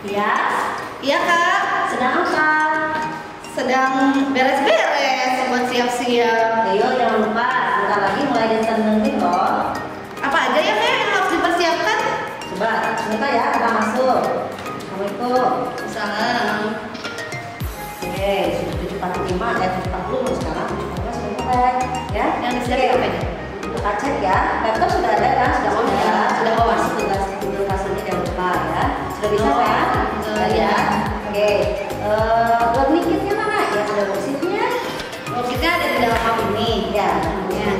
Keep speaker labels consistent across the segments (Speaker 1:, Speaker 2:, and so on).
Speaker 1: Iya.
Speaker 2: Iya kak.
Speaker 1: Sedang apa?
Speaker 2: Sedang beres-beres buat siap-siap.
Speaker 1: Ayo jangan lupa, bentar lagi mulai dancer nanti loh.
Speaker 2: Apa aja ya kak yang harus dipersiapkan?
Speaker 1: Coba, sebentar ya, kita masuk. Assalamualaikum.
Speaker 2: Salam.
Speaker 1: Oke, sudah 7.45 ya, 7.40 sekarang 7.15 sudah mulai ya.
Speaker 2: Yang disiapkan apa aja?
Speaker 1: Kita cek ya, laptop sudah ada kan? Sudah on ya?
Speaker 2: Sudah on.
Speaker 1: Masuk tugas hasilnya jangan lupa ya. Sudah bisa kan? Sudah ya. Oke, learning kitnya mana? Ya ada worksheetnya.
Speaker 2: Worksheetnya ada di dalam hap ini.
Speaker 1: Ya,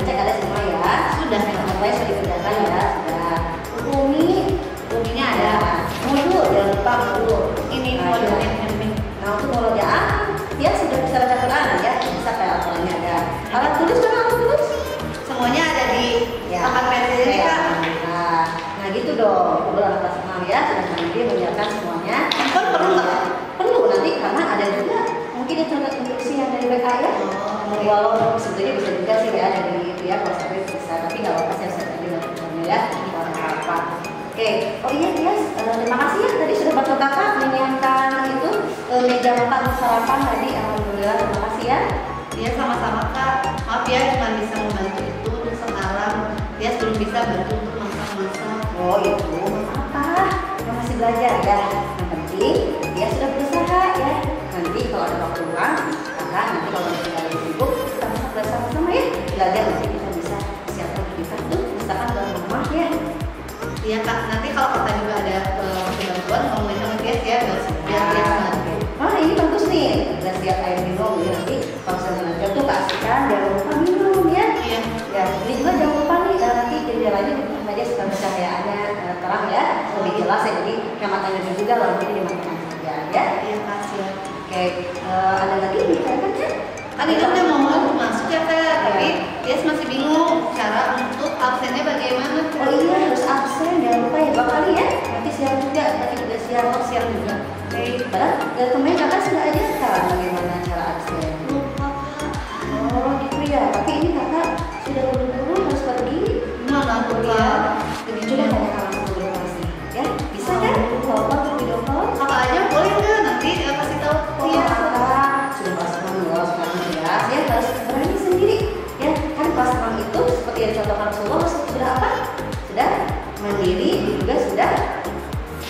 Speaker 1: cek ada semua ya.
Speaker 2: Sudah.
Speaker 1: Apa yang sudah dikerjakan ya? Sudah. Uminya ada. Modul, jangan lupa modul.
Speaker 2: Ini
Speaker 1: Nah,
Speaker 2: modul
Speaker 1: ya.
Speaker 2: yang
Speaker 1: Nah untuk modul ya sudah bisa baca Quran ya, bisa kayak alqurannya ada. Alat tulis mana alat tulis?
Speaker 2: semuanya ada di
Speaker 1: Ya.
Speaker 2: papan pensil ini
Speaker 1: Ya.
Speaker 2: kak.
Speaker 1: Nah gitu dong. Perlu alat kelas 6 ya, sudah nanti menyiapkan semuanya.
Speaker 2: Handphone perlu nggak?
Speaker 1: Perlu nanti karena ada juga mungkin instruksi yang dari BK ya. Walau sebetulnya bisa juga sih ya dari itu ya kalau sampai bisa, tapi nggak apa-apa saya tadi nggak ya. Apa? Oke, oh iya Tias, terima kasih ya tadi sudah bantu kakak menyiapkan itu meja makan sarapan tadi. Alhamdulillah, terima kasih ya.
Speaker 2: Dia sama-sama kak. Maaf ya cuma bisa membantu itu untuk sekarang. Dia belum bisa bantu untuk masak-masak.
Speaker 1: Oh itu apa? Yang masih belajar ya. Yang penting dia sudah berusaha ya. Nanti kalau ada waktu luang, kakak nanti kalau lagi sibuk kita masak bersama-sama ya. Belajar nanti kita bisa siapkan kita tuh misalkan buat rumah ya.
Speaker 2: Iya kak, nanti kalau kakak juga ada bantuan ngomongin sama dia ya biar dia bantu.
Speaker 1: Wah ini bagus nih, udah siap air minum ya. Nanti kalau saya belajar tuh kasihkan jangan lupa minum ya.
Speaker 2: Iya.
Speaker 1: Ya, ini juga jangan lupa nih nanti jendelanya ditutup aja supaya pencahayaannya terang ya, lebih jelas ya. Jadi kamatannya juga kalau ini dimakan saja ya.
Speaker 2: Iya kak siap.
Speaker 1: Oke, ada lagi bicarakan ya?
Speaker 2: Kan ini udah mau masuk ya kak, tapi dia masih bingung cara untuk absennya bagaimana.
Speaker 1: Oh iya harus absen, jangan lupa ya 2 kali ya. Nanti siang juga, nanti juga siang, siang juga. Oke, padahal dari kemarin kakak sudah ajarkan bagaimana cara absen.
Speaker 2: Lupa kak.
Speaker 1: Oh gitu ya, tapi ini kakak sudah buru-buru harus pergi.
Speaker 2: Mana tuh kak?
Speaker 1: Jadi coba tanya kakak sebelum kasih, ya bisa kan? Kalau apa video call?
Speaker 2: Kakak aja boleh nggak nanti kasih tahu
Speaker 1: Iya,
Speaker 2: dia.
Speaker 1: kakak sudah kelas 6 loh sekarang ya. Saya harus berani sendiri, ya kan kelas 6 itu seperti yang dicontohkan Rasulullah sudah apa? Sudah mandiri, juga sudah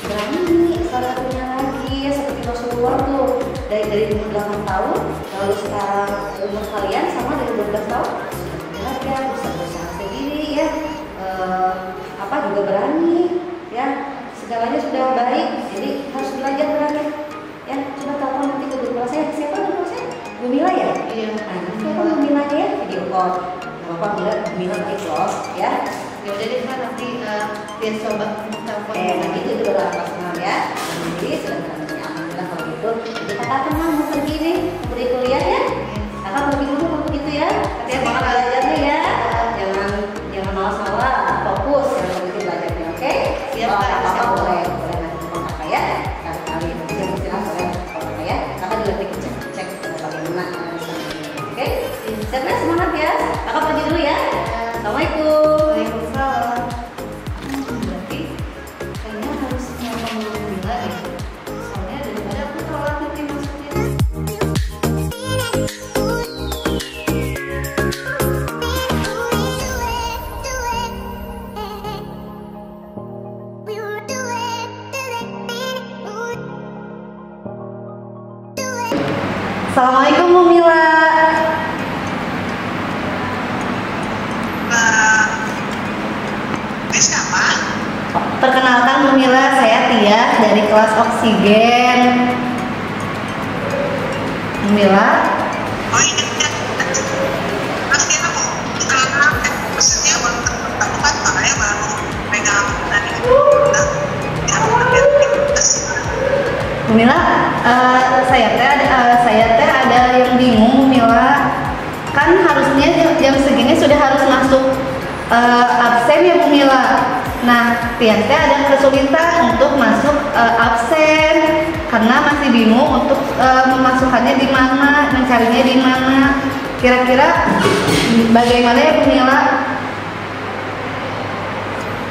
Speaker 1: berani. Salah satunya lagi ya seperti Rasulullah tuh dari umur 8 tahun, lalu sekarang umur kalian sama dari 12 tahun sudah belajar, bisa berusaha sendiri ya. Apa juga berani ya, segalanya sudah baik, jadi harus belajar berani ya. Coba telepon nanti ke guru kelas saya. Siapa guru kelas saya? Bu Mila ya?
Speaker 2: Iya.
Speaker 1: Nah, telepon Bu Mila ya, video call. Bapak bilang Bu Mila nanti close ya.
Speaker 2: Ya udah deh kak nanti dia coba telepon.
Speaker 1: Nanti itu juga lah kelas 6 ya. Jadi sudah berani, alhamdulillah kalau gitu. Jadi kakak tenang mau pergi nih, mau pergi kuliah ya. Kakak pergi dulu kalau begitu ya. Semangat belajarnya ya. Jangan malas-malas, fokus yang penting belajarnya, oke?
Speaker 2: Siap,
Speaker 1: Kalau
Speaker 2: Kak.
Speaker 1: apa-apa boleh nanti kakak ya. Kali nanti jam istirahat boleh kakak ya. Kakak juga pergi cek bagaimana. Oke? Siap, semangat ya. Kakak pergi dulu ya. Assalamualaikum.
Speaker 2: Waalaikumsalam. Berarti kayaknya harus ngomong dulu Mila deh. Soalnya daripada aku telat nanti masuknya. Assalamualaikum Bu Mila.
Speaker 3: Ini siapa?
Speaker 2: Perkenalkan Bu Mila, saya Tia dari kelas Oksigen. Bu Mila,
Speaker 3: Oh ini pasti aku karena maksudnya aku kan makanya baru pegang tadi.
Speaker 2: Bu Mila, saya teh ada yang bingung Bu Mila. Kan harusnya jam segini sudah harus masuk absen ya Bu Mila. Nah, Tian teh ada kesulitan untuk masuk absen karena masih bingung untuk memasukkannya di mana, mencarinya di mana. Kira-kira bagaimana ya Bu Mila?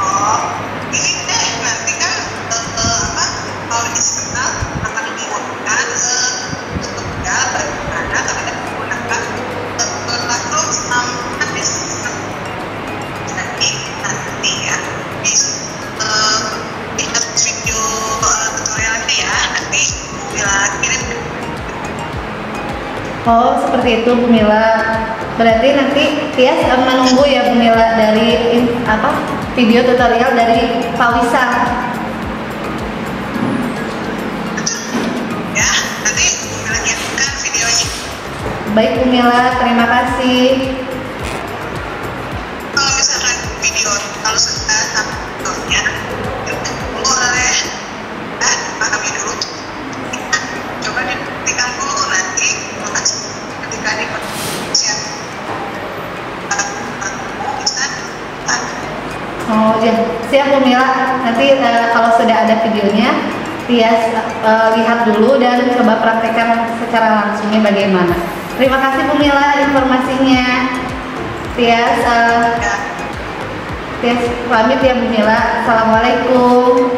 Speaker 3: Oh ini nanti kan kalau di sekolah
Speaker 2: Oh, seperti itu Bu Mila. Berarti nanti Tias menunggu ya Bu Mila dari video tutorial dari Pak Wisam.
Speaker 3: Ya, nanti Mila kirimkan videonya.
Speaker 2: Baik Bu Mila, terima kasih.
Speaker 3: Kalau misalkan kalau sudah videonya, boleh pahami dulu. Coba dibuktikan dulu nanti ketika di persiap bisa.
Speaker 2: Oh ya, siap Bu Mila. Nanti kalau sudah ada videonya, Tias lihat dulu dan coba praktekkan secara langsungnya bagaimana. Terima kasih Bu Mila informasinya. Tias pamit ya Bu Mila. Assalamualaikum.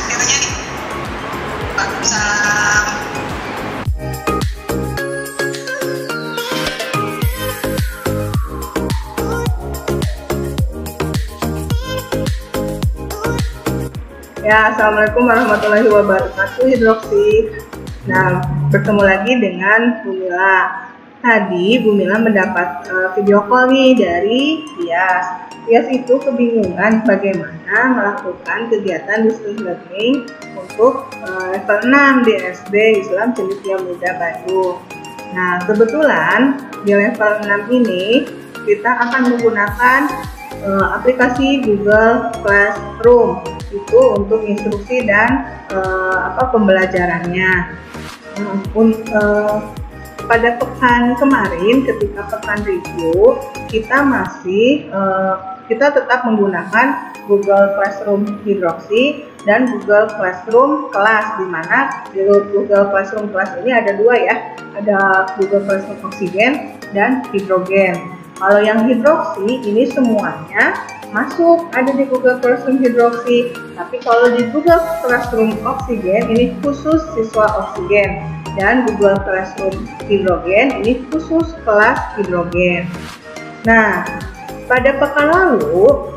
Speaker 3: Videonya nih. Waalaikumsalam.
Speaker 4: Ya, Assalamualaikum warahmatullahi wabarakatuh, Hidroksi. Nah, bertemu lagi dengan Bu Mila. Tadi Bu Mila mendapat video call nih dari Tias. Tias itu kebingungan bagaimana melakukan kegiatan distance learning untuk level 6 di SD Islam Cendekia Muda Bandung. Nah, kebetulan di level 6 ini kita akan menggunakan aplikasi Google Classroom itu untuk instruksi dan pembelajarannya. Pada pekan kemarin ketika pekan review kita tetap menggunakan Google Classroom Hidroksi dan Google Classroom Kelas, di mana di Google Classroom Kelas ini ada dua ya, ada Google Classroom Oksigen dan Hidrogen. Kalau yang Hidroksi ini semuanya masuk ada di Google Classroom Hidroksi, tapi kalau di Google Classroom Oksigen ini khusus siswa Oksigen, dan Google Classroom Hidrogen ini khusus kelas Hidrogen. Nah, pada pekan lalu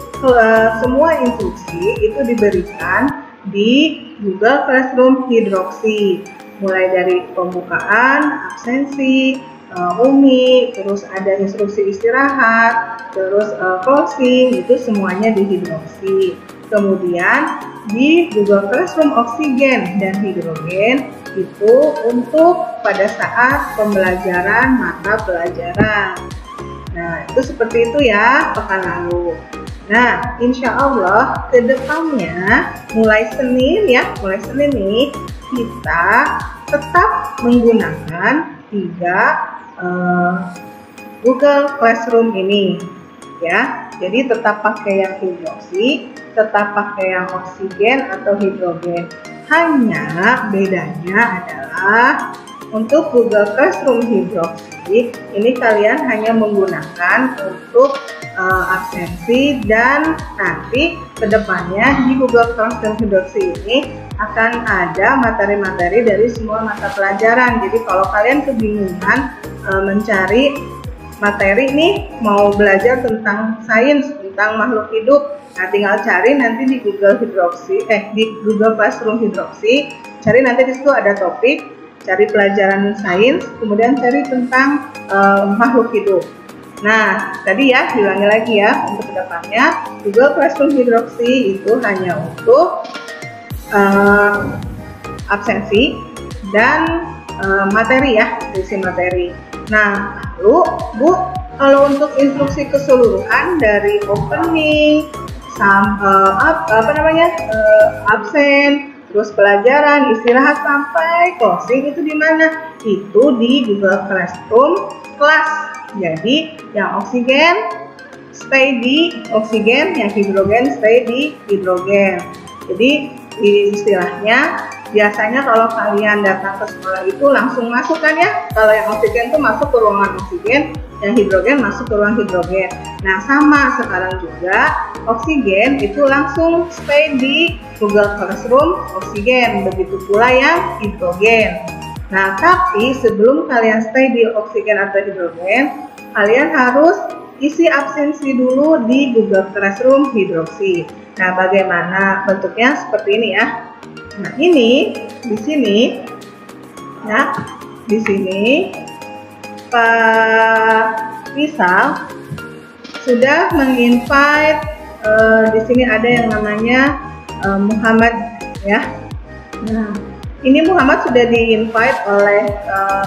Speaker 4: semua instruksi itu diberikan di Google Classroom Hidroksi, mulai dari pembukaan, absensi, UMI, terus ada instruksi istirahat, terus closing, itu semuanya di Hidroksi. Kemudian di Google Classroom Oksigen dan Hidrogen itu untuk pada saat pembelajaran mata pelajaran. Nah, itu seperti itu ya pekan lalu. Nah, insya Allah ke depannya mulai Senin nih kita tetap menggunakan 3 Google Classroom ini ya. Jadi tetap pakai yang Hidroksi, tetap pakai yang Oksigen atau Hidrogen. Hanya bedanya adalah untuk Google Classroom Hidroksi ini kalian hanya menggunakan untuk absensi, dan nanti kedepannya di Google Classroom Hidroksi ini akan ada materi-materi dari semua mata pelajaran. Jadi kalau kalian kebingungan mencari materi nih, mau belajar tentang sains, tentang makhluk hidup, nah tinggal cari nanti di Google Hidroksi, di Google Classroom Hidroksi, cari nanti di situ ada topik, cari pelajaran sains, kemudian cari tentang makhluk hidup. Nah, tadi ya, diulangi lagi ya, untuk kedepannya Google Classroom Hidroksi itu hanya untuk absensi dan materi ya, isi materi. Nah, lalu Bu, kalau untuk instruksi keseluruhan dari opening, absen, terus pelajaran, istirahat sampai closing itu di mana? Itu di Google Classroom Kelas. Jadi yang Oksigen stay di Oksigen, yang Hidrogen stay di Hidrogen. Jadi istilahnya biasanya kalau kalian datang ke sekolah itu langsung masuk kan ya. Kalau yang Oksigen itu masuk ke ruangan Oksigen, yang Hidrogen masuk ke ruang Hidrogen. Nah, sama sekarang juga Oksigen itu langsung stay di Google Classroom Oksigen, begitu pula yang Hidrogen. Nah, tapi sebelum kalian stay di Oksigen atau Hidrogen, kalian harus isi absensi dulu di Google Classroom Hidroksi. Nah, bagaimana bentuknya? Seperti ini ya. Nah, ini di sini ya, di sini Pak Rizal sudah menginvite, di sini ada yang namanya Muhammad ya. Nah, ini Muhammad sudah di-invite oleh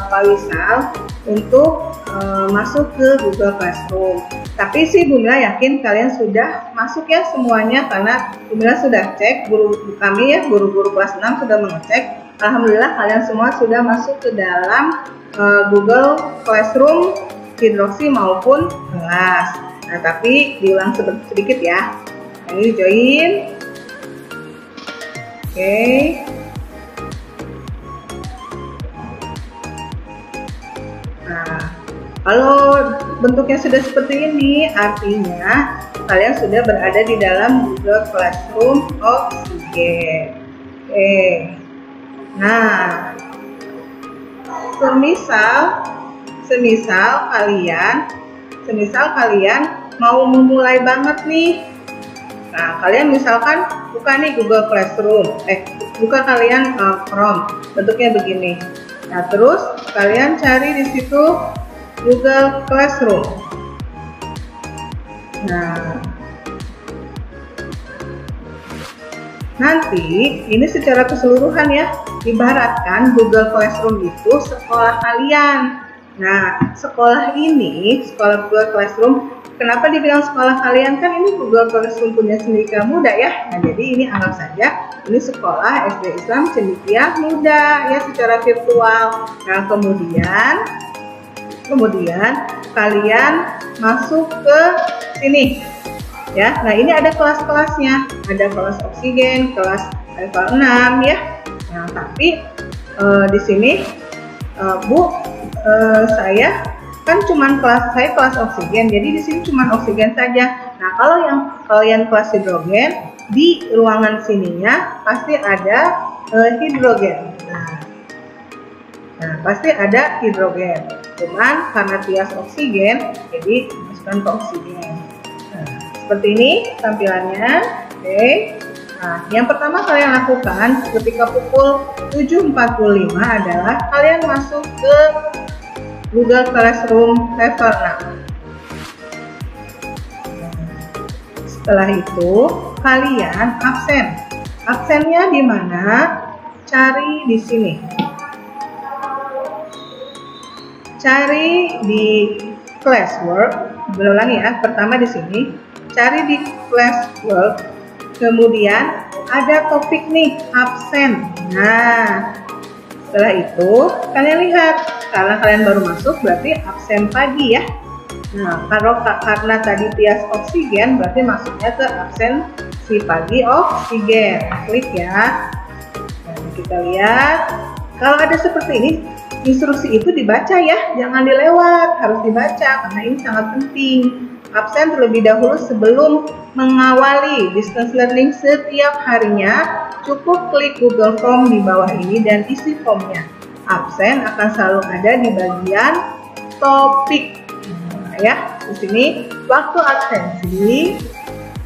Speaker 4: Pak Rizal untuk masuk ke Google Classroom. Tapi sih Bu Mila yakin kalian sudah masuk ya semuanya, karena Bu Mila sudah cek, guru kami ya, guru-guru kelas 6 sudah mengecek. Alhamdulillah kalian semua sudah masuk ke dalam Google Classroom Hidroksi maupun kelas. Nah, tapi diulang sedikit ya. Ini join. Oke. Nah, kalau bentuknya sudah seperti ini, artinya kalian sudah berada di dalam Google Classroom Oksigen. Oke. Nah, semisal kalian mau memulai banget nih. Nah, kalian misalkan buka nih Google Classroom, buka kalian Chrome, bentuknya begini. Nah, terus kalian cari di situ Google Classroom. Nah, nanti ini secara keseluruhan ya, ibaratkan Google Classroom itu sekolah kalian. Nah, sekolah ini, sekolah Google Classroom, kenapa dibilang sekolah kalian? Kan ini Google Classroom punya Cendekia Muda ya. Nah, jadi ini anggap saja ini sekolah SD Islam Cendekia Muda ya, secara virtual. Nah, kemudian kalian masuk ke sini ya. Nah, ini ada kelas-kelasnya, ada kelas oksigen, kelas level 6 ya. Nah, tapi di sini saya kan cuman kelas oksigen, jadi di sini cuman oksigen saja. Nah, kalau yang kalian kelas hidrogen, di ruangan sininya pasti ada hidrogen. Nah, pasti ada hidrogen. Cuman karena Tias oksigen, jadi masukkan ke oksigen. Nah, seperti ini tampilannya. Oke. Nah, yang pertama kalian lakukan ketika pukul 7.45 adalah kalian masuk ke Google Classroom level 6. Setelah itu kalian absen. Absennya di mana? Cari di sini. Cari di classwork. Berulangi ya. Pertama di sini. Cari di classwork. Kemudian ada topik nih, absen. Nah, setelah itu kalian lihat, karena kalian baru masuk berarti absen pagi ya. Nah, karena tadi Tias oksigen berarti masuknya ke absen si pagi oksigen. Klik ya. Nah, kita lihat, kalau ada seperti ini, instruksi itu dibaca ya, jangan dilewat, harus dibaca karena ini sangat penting. Absen terlebih dahulu sebelum mengawali distance learning setiap harinya, cukup klik Google Form di bawah ini dan isi formnya. Absen akan selalu ada di bagian topik. Nah, ya, di sini waktu absensi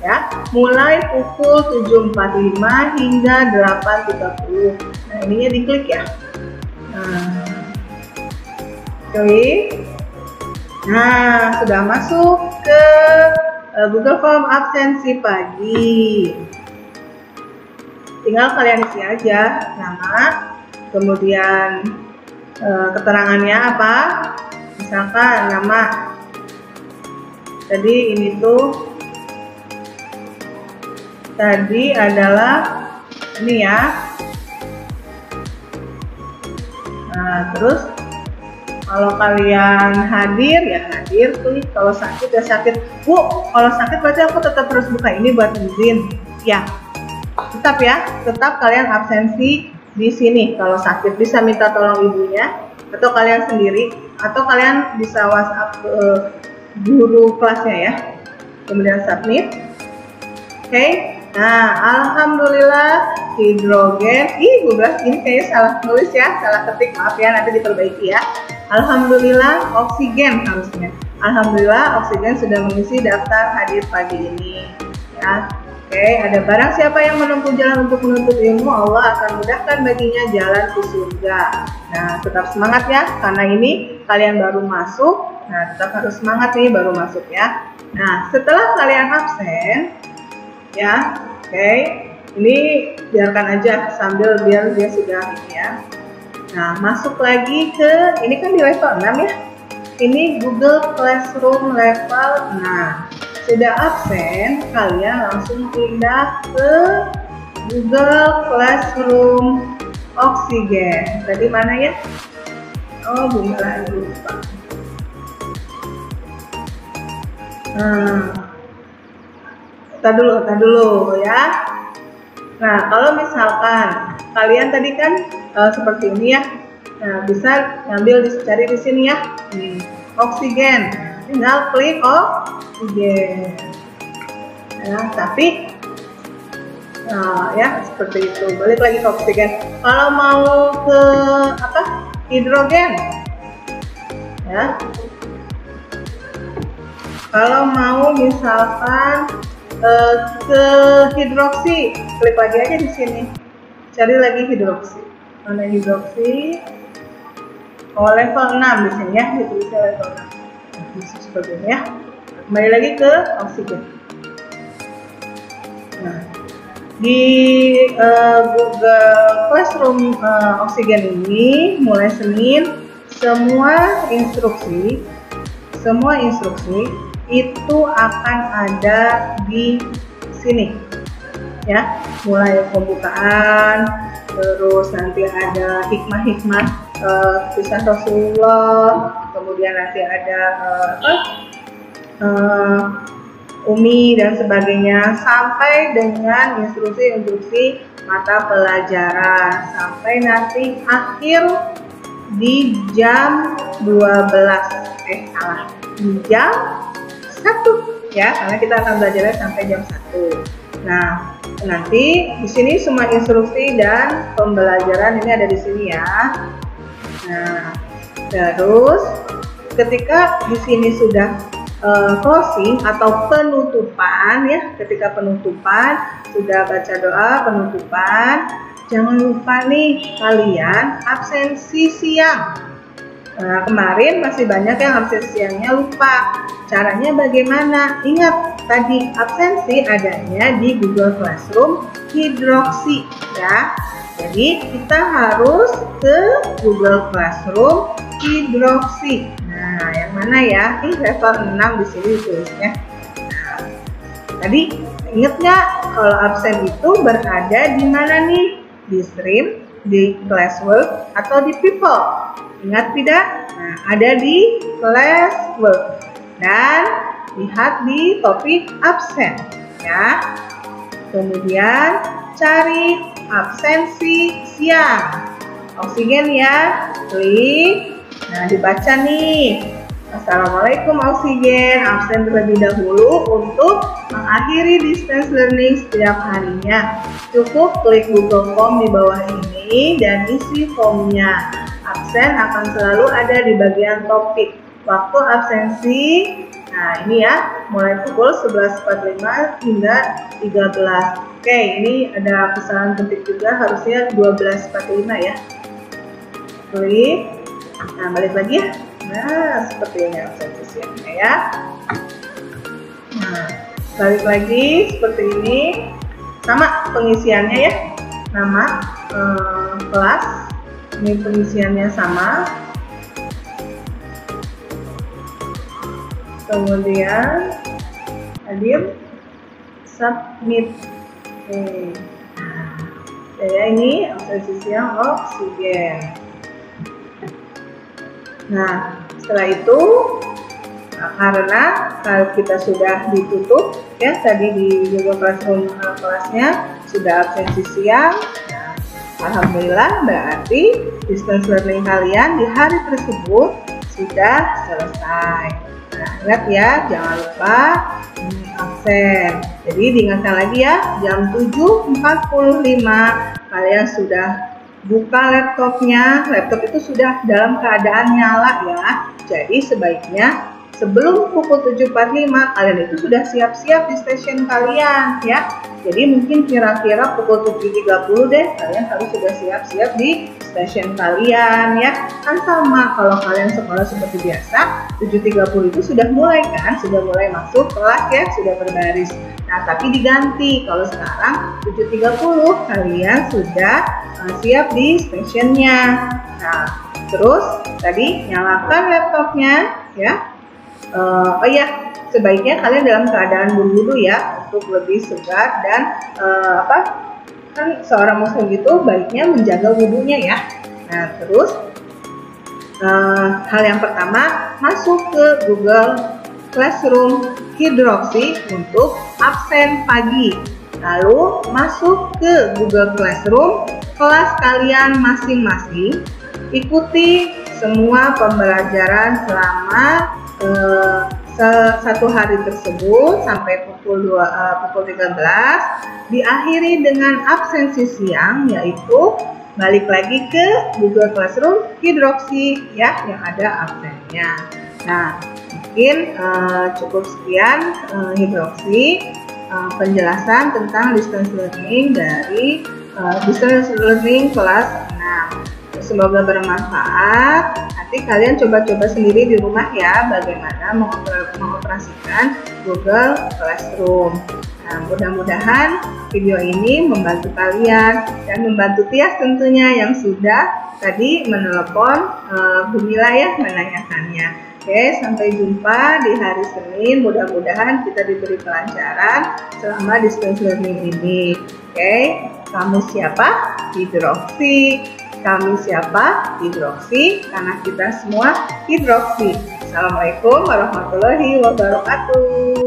Speaker 4: ya, mulai pukul 7.45 hingga 8.30. Nah, ininya diklik ya. Nah, nah, sudah masuk ke Google Form absensi pagi. Tinggal kalian isi aja nama, kemudian keterangannya apa. Misalkan nama tadi ini tuh tadi adalah ini ya. Nah, terus kalau kalian hadir ya hadir, klik. Kalau sakit ya sakit. Bu, kalau sakit berarti aku tetap harus buka ini buat izin. Ya, tetap ya, tetap kalian absensi di sini. Kalau sakit bisa minta tolong ibunya, atau kalian sendiri, atau kalian bisa WhatsApp ke guru kelasnya ya. Kemudian submit. Oke. Nah, alhamdulillah hidrogen. Ini kayaknya salah nulis ya, salah ketik, maaf ya, nanti diperbaiki ya. Alhamdulillah oksigen harusnya. Alhamdulillah oksigen sudah mengisi daftar hadir pagi ini. Ya, oke. Ada barang siapa yang menempuh jalan untuk menuntut ilmu, Allah akan mudahkan baginya jalan ke surga. Nah, tetap semangat ya, karena ini kalian baru masuk. Nah, tetap harus semangat nih baru masuk ya. Nah, setelah kalian absen, ya, oke, ini biarkan aja sambil biar dia sudah ini ya. Nah, masuk lagi ke, ini kan di level 6 ya. Ini Google Classroom level 6. Sudah absen, kalian langsung pindah ke Google Classroom Oksigen. Tadi mana ya? Oh, bunyi lagi lupa. Tar dulu ya. Nah, kalau misalkan kalian tadi kan seperti ini ya. Nah, bisa ngambil cari di sini ya. Oksigen. Tinggal klik oksigen. Ya, tapi ya seperti itu. Balik lagi ke oksigen. Kalau mau ke hidrogen, ya. Kalau mau misalkan ke hidroksi, klik lagi aja di sini. Cari lagi hidroksi. Mana hidroksi? Oh, level 6 di sini ya, ditulisnya level 6. Seperti ini ya. Kembali lagi ke oksigen. Nah, di Google Classroom Oksigen ini mulai Senin semua instruksi itu akan ada di sini ya, mulai pembukaan, terus nanti ada hikmah-hikmah kisah Rasulullah, kemudian nanti ada Umi dan sebagainya, sampai dengan instruksi-instruksi mata pelajaran, sampai nanti akhir di jam 12 di jam 1 ya, karena kita akan belajarnya sampai jam 1. Nah, nanti di sini semua instruksi dan pembelajaran ini ada di sini ya. Nah, terus ketika di sini sudah closing atau penutupan ya, ketika penutupan sudah baca doa penutupan, jangan lupa nih kalian absensi siang. Nah, kemarin masih banyak yang absensi siangnya lupa. Caranya bagaimana? Ingat tadi absensi adanya di Google Classroom Hidroksi ya. Jadi kita harus ke Google Classroom Hidroksi. Nah, yang mana ya? Ini level 6 di sini ditulisnya. Nah, tadi ingat nggak kalau absen itu berada di mana nih? Di stream, di classwork, atau di people? Ingat tidak? Nah, ada di classwork dan lihat di topik absen ya. Kemudian cari absensi siang. Oksigen ya, klik. Nah, dibaca nih. Assalamualaikum oksigen, absen terlebih dahulu untuk mengakhiri distance learning setiap harinya. Cukup klik Google Form di bawah ini dan isi formnya. Absen akan selalu ada di bagian topik. Waktu absensi, nah ini ya, mulai pukul 11.45 hingga 13. Oke, ini ada kesalahan ketik juga, harusnya 12.45 ya. Klik. Nah, balik lagi ya. Nah, seperti ini absensi siangnya ya. Nah, balik lagi seperti ini. Sama pengisiannya ya. Nama, kelas. Ini pengisiannya sama. Kemudian hadir, submit. Oke. Nah, saya ini absensi siang oksigen. Nah, setelah itu karena kita sudah ditutup ya, tadi di Google Classroom kelasnya sudah absensi siang. Nah, alhamdulillah berarti distance learning kalian di hari tersebut sudah selesai. Nah, ingat ya, jangan lupa absen. Jadi diingatkan lagi ya, jam 7.45 kalian sudah buka laptopnya. Laptop itu sudah dalam keadaan nyala ya. Jadi sebaiknya sebelum pukul 7.45 kalian itu sudah siap-siap di stasiun kalian ya. Jadi mungkin kira-kira pukul 7.30 deh kalian harus sudah siap-siap di stasiun kalian ya. Kan sama kalau kalian sekolah seperti biasa 7.30 itu sudah mulai kan, sudah mulai masuk kelas ya, sudah berbaris. Nah tapi diganti, kalau sekarang 7.30 kalian sudah siap di stasiunnya. Nah terus tadi nyalakan laptopnya ya. Oh ya, sebaiknya kalian dalam keadaan berwudu ya untuk lebih segar dan kan seorang muslim itu baiknya menjaga wudunya ya. Nah terus hal yang pertama, masuk ke Google Classroom Hidroksi untuk absen pagi. Lalu masuk ke Google Classroom kelas kalian masing-masing, ikuti semua pembelajaran selama satu hari tersebut sampai pukul 13, diakhiri dengan absensi siang, yaitu balik lagi ke Google Classroom Hidroksi ya yang ada absennya. Nah mungkin cukup sekian Hidroksi penjelasan tentang distance learning dari distance learning kelas 6. Semoga bermanfaat. Nanti kalian coba-coba sendiri di rumah ya bagaimana mengoperasikan Google Classroom. Nah, mudah-mudahan video ini membantu kalian dan membantu Tias tentunya yang sudah tadi menelepon Bumila ya menanyakannya. Oke, sampai jumpa di hari Senin. Mudah-mudahan kita diberi kelancaran selama distance learning ini. Oke, kamu siapa? Hidroksi. Kami siapa? Hidroksi, karena kita semua hidroksi. Assalamualaikum warahmatullahi wabarakatuh.